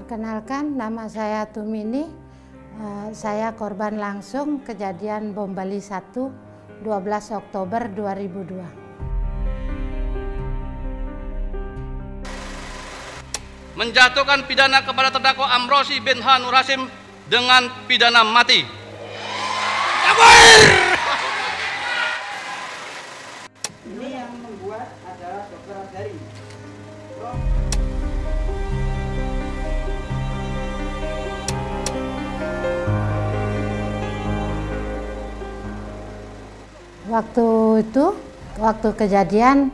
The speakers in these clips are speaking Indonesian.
Perkenalkan, nama saya Tumini. Saya korban langsung kejadian bom Bali 1, 12 Oktober 2002. Menjatuhkan pidana kepada terdakwa Amrozi bin H. Nur Hasim dengan pidana mati. Ini yang membuat adalah Dr. Azhari. Waktu kejadian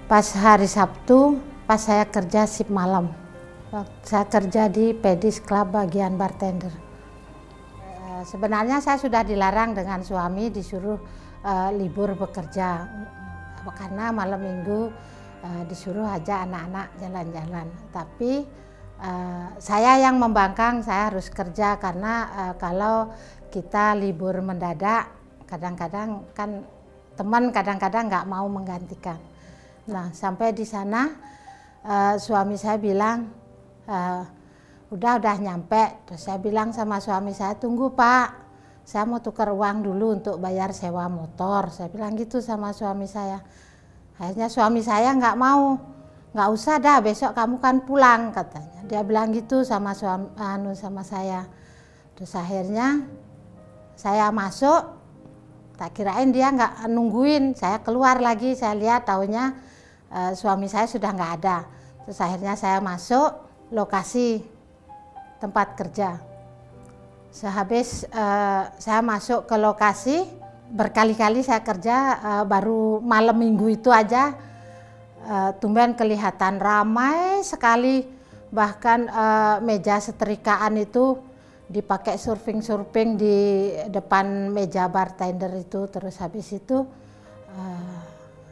pas hari Sabtu, pas saya kerja shift malam. Saya kerja di Pedis Club bagian bartender. Sebenarnya saya sudah dilarang dengan suami disuruh libur bekerja karena malam minggu disuruh aja anak-anak jalan-jalan. Tapi saya yang membangkang, saya harus kerja karena kalau kita libur mendadak, kadang-kadang kan teman kadang-kadang nggak mau menggantikan. Nah, sampai di sana suami saya bilang udah nyampe. Terus saya bilang sama suami saya, tunggu Pak, saya mau tukar uang dulu untuk bayar sewa motor. Saya bilang gitu sama suami saya. Akhirnya suami saya nggak mau, nggak usah dah, besok kamu kan pulang katanya. Dia bilang gitu sama sama saya. Terus akhirnya saya masuk. Tak kirain dia nggak nungguin, saya keluar lagi, saya lihat taunya suami saya sudah nggak ada. Terus akhirnya saya masuk lokasi tempat kerja. Sehabis saya masuk ke lokasi, berkali-kali saya kerja, baru malam minggu itu aja tumben kelihatan ramai sekali, bahkan meja setrikaan itu dipakai surfing di depan meja bartender itu. Terus habis itu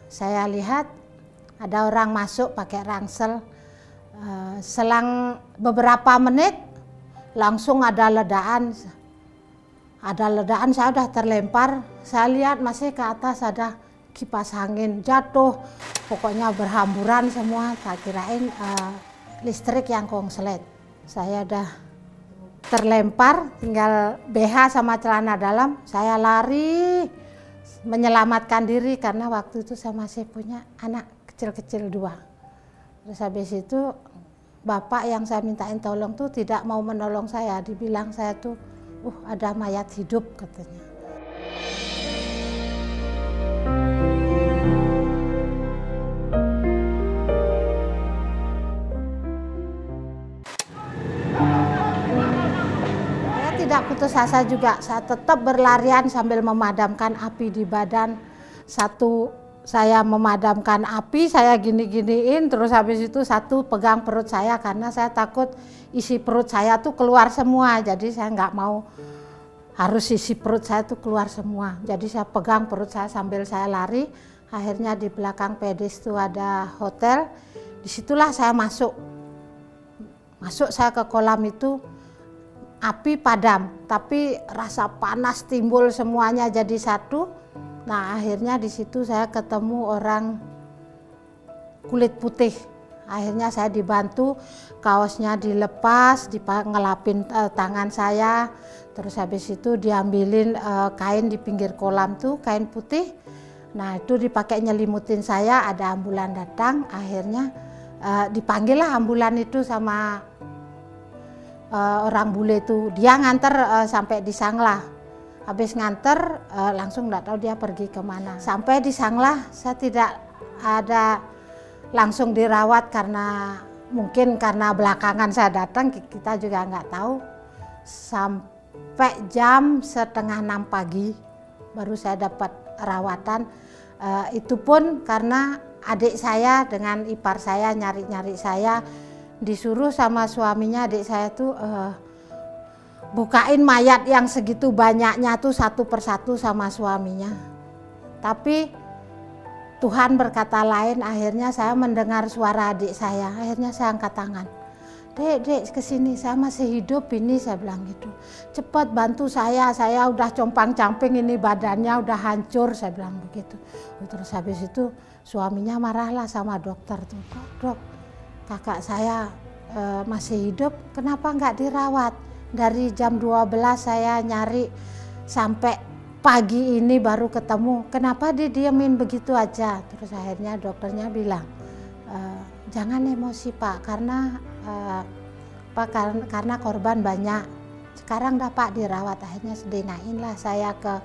saya lihat ada orang masuk pakai ransel. Selang beberapa menit langsung ada ledakan. Saya udah terlempar. Saya lihat masih ke atas ada kipas angin jatuh. Pokoknya berhamburan semua. Tak kirain listrik yang konslet. Saya udah terlempar, tinggal BH sama celana dalam. Saya lari menyelamatkan diri karena waktu itu saya masih punya anak kecil-kecil 2. Terus habis itu bapak yang saya mintain tolong tuh tidak mau menolong saya. Dibilang saya tuh ada mayat hidup katanya. Tidak putus asa juga, saya tetap berlarian sambil memadamkan api di badan. Satu saya memadamkan api, saya gini-giniin, terus habis itu satu pegang perut saya karena saya takut isi perut saya tuh keluar semua. Jadi saya nggak mau harus isi perut saya tuh keluar semua. Jadi saya pegang perut saya sambil saya lari. Akhirnya di belakang Pedis tuh ada hotel. Disitulah saya masuk saya ke kolam itu. Api padam, tapi rasa panas timbul semuanya jadi satu. Nah, akhirnya di situ saya ketemu orang kulit putih. Akhirnya saya dibantu, kaosnya dilepas, ngelapin tangan saya. Terus habis itu diambilin kain di pinggir kolam tuh, kain putih. Nah, itu dipakai nyelimutin saya, ada ambulan datang. Akhirnya dipanggillah ambulan itu sama orang bule itu. Dia nganter sampai di Sanglah. Habis nganter langsung nggak tahu dia pergi kemana. Sampai di Sanglah saya tidak ada langsung dirawat karena mungkin karena belakangan saya datang, kita juga nggak tahu. Sampai jam 5:30 pagi baru saya dapat rawatan. Itu pun karena adik saya dengan ipar saya nyari-nyari saya. Disuruh sama suaminya, adik saya tuh bukain mayat yang segitu banyaknya tuh satu persatu sama suaminya. Tapi Tuhan berkata lain, akhirnya saya mendengar suara adik saya. Akhirnya saya angkat tangan. Dek kesini, saya masih hidup ini, saya bilang gitu. Cepat bantu saya udah compang-camping ini, badannya udah hancur, saya bilang begitu. Terus habis itu suaminya marahlah sama dokter tuh, dok kakak saya masih hidup, kenapa nggak dirawat? Dari jam 12 saya nyari sampai pagi ini baru ketemu, kenapa didiemin begitu aja? Terus akhirnya dokternya bilang, jangan emosi Pak, karena karena korban banyak. Sekarang dah Pak dirawat. Akhirnya sedenain lah saya ke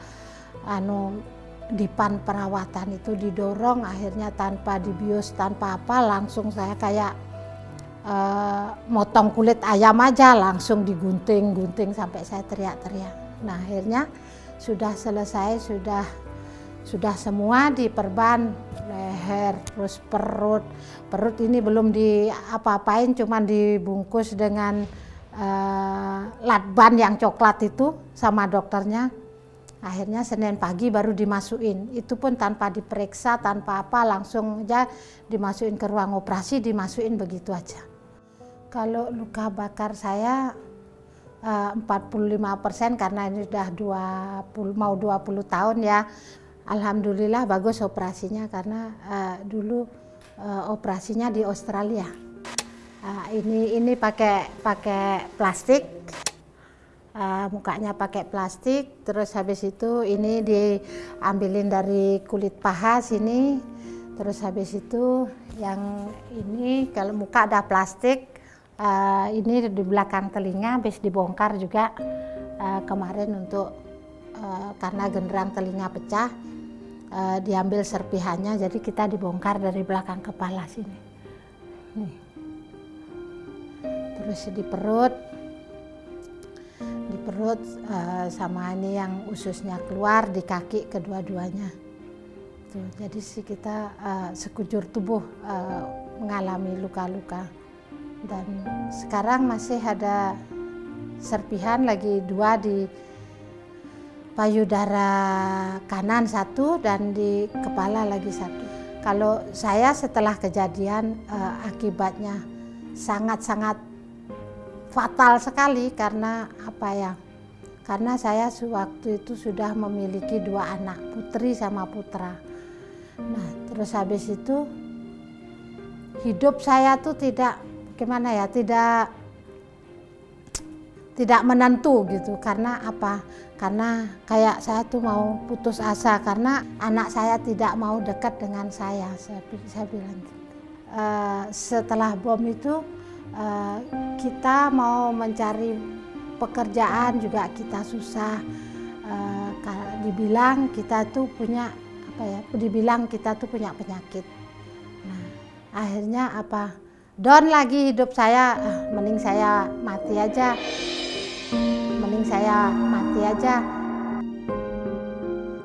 dipan perawatan itu, didorong, akhirnya tanpa dibius tanpa apa, langsung saya kayak motong kulit ayam aja, langsung digunting-gunting sampai saya teriak-teriak. Nah akhirnya sudah selesai, sudah semua diperban, leher, terus perut ini belum diapa-apain, cuman dibungkus dengan lakban yang coklat itu sama dokternya. Akhirnya Senin pagi baru dimasukin, itu pun tanpa diperiksa, tanpa apa, langsung aja dimasukin ke ruang operasi, dimasukin begitu aja. Kalau luka bakar saya 45% karena ini sudah mau 20 tahun ya. Alhamdulillah bagus operasinya karena dulu operasinya di Australia. Ini pakai plastik, mukanya pakai plastik, terus habis itu ini diambilin dari kulit paha sini, terus habis itu yang ini kalau muka ada plastik, ini di belakang telinga habis dibongkar juga kemarin untuk karena genderang telinga pecah, diambil serpihannya, jadi kita dibongkar dari belakang kepala sini. Nih. Terus di perut sama ini yang ususnya keluar, di kaki kedua-duanya. Jadi sih kita sekujur tubuh mengalami luka-luka. Dan sekarang masih ada serpihan lagi 2 di payudara kanan 1 dan di kepala lagi 1. Kalau saya setelah kejadian akibatnya sangat-sangat fatal sekali karena apa ya? Karena saya waktu itu sudah memiliki 2 anak, putri sama putra. Nah, terus habis itu hidup saya tuh tidak gimana ya, tidak menentu gitu. Karena apa? Karena kayak saya tuh mau putus asa karena anak saya tidak mau dekat dengan saya bilang gitu. Setelah bom itu kita mau mencari pekerjaan juga kita susah, dibilang kita tuh punya apa ya, dibilang kita tuh punya penyakit. Nah akhirnya apa, down lagi hidup saya, mending saya mati aja,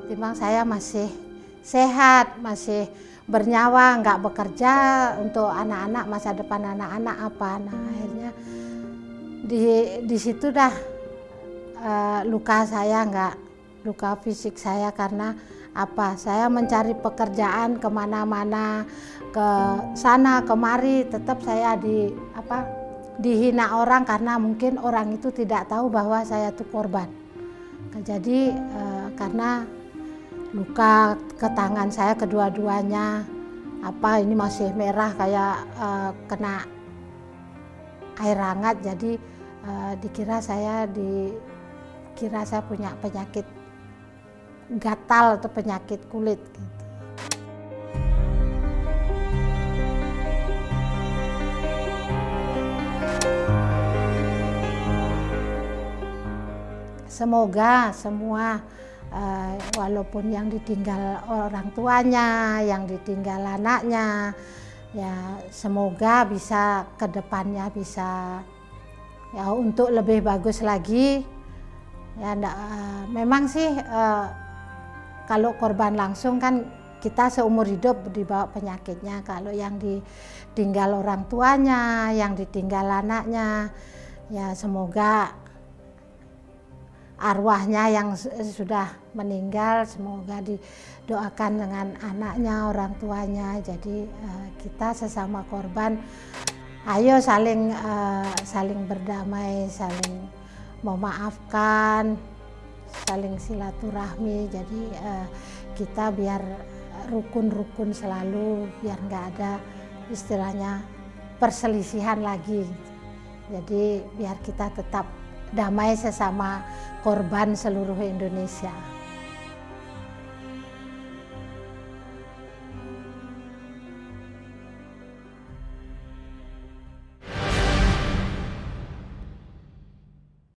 timbang saya masih sehat, masih bernyawa, nggak bekerja untuk anak-anak, masa depan anak-anak apa. Nah akhirnya di situ dah luka saya, luka fisik saya karena apa, saya mencari pekerjaan kemana-mana, ke sana kemari, tetap saya dihina orang karena mungkin orang itu tidak tahu bahwa saya tuh korban. Jadi karena luka ke tangan saya kedua-duanya, ini masih merah kayak kena air hangat, jadi dikira saya punya penyakit gatal atau penyakit kulit gitu. Semoga semua walaupun yang ditinggal orang tuanya, yang ditinggal anaknya, ya semoga bisa ke depannya bisa ya untuk lebih bagus lagi. Ya memang sih kalau korban langsung kan kita seumur hidup dibawa penyakitnya. Kalau yang ditinggal orang tuanya, yang ditinggal anaknya, ya semoga arwahnya yang sudah meninggal semoga didoakan dengan anaknya, orang tuanya. Jadi kita sesama korban, ayo saling berdamai, saling memaafkan, saling silaturahmi. Jadi kita biar rukun-rukun selalu, biar nggak ada istilahnya perselisihan lagi. Jadi biar kita tetap damai sesama korban seluruh Indonesia.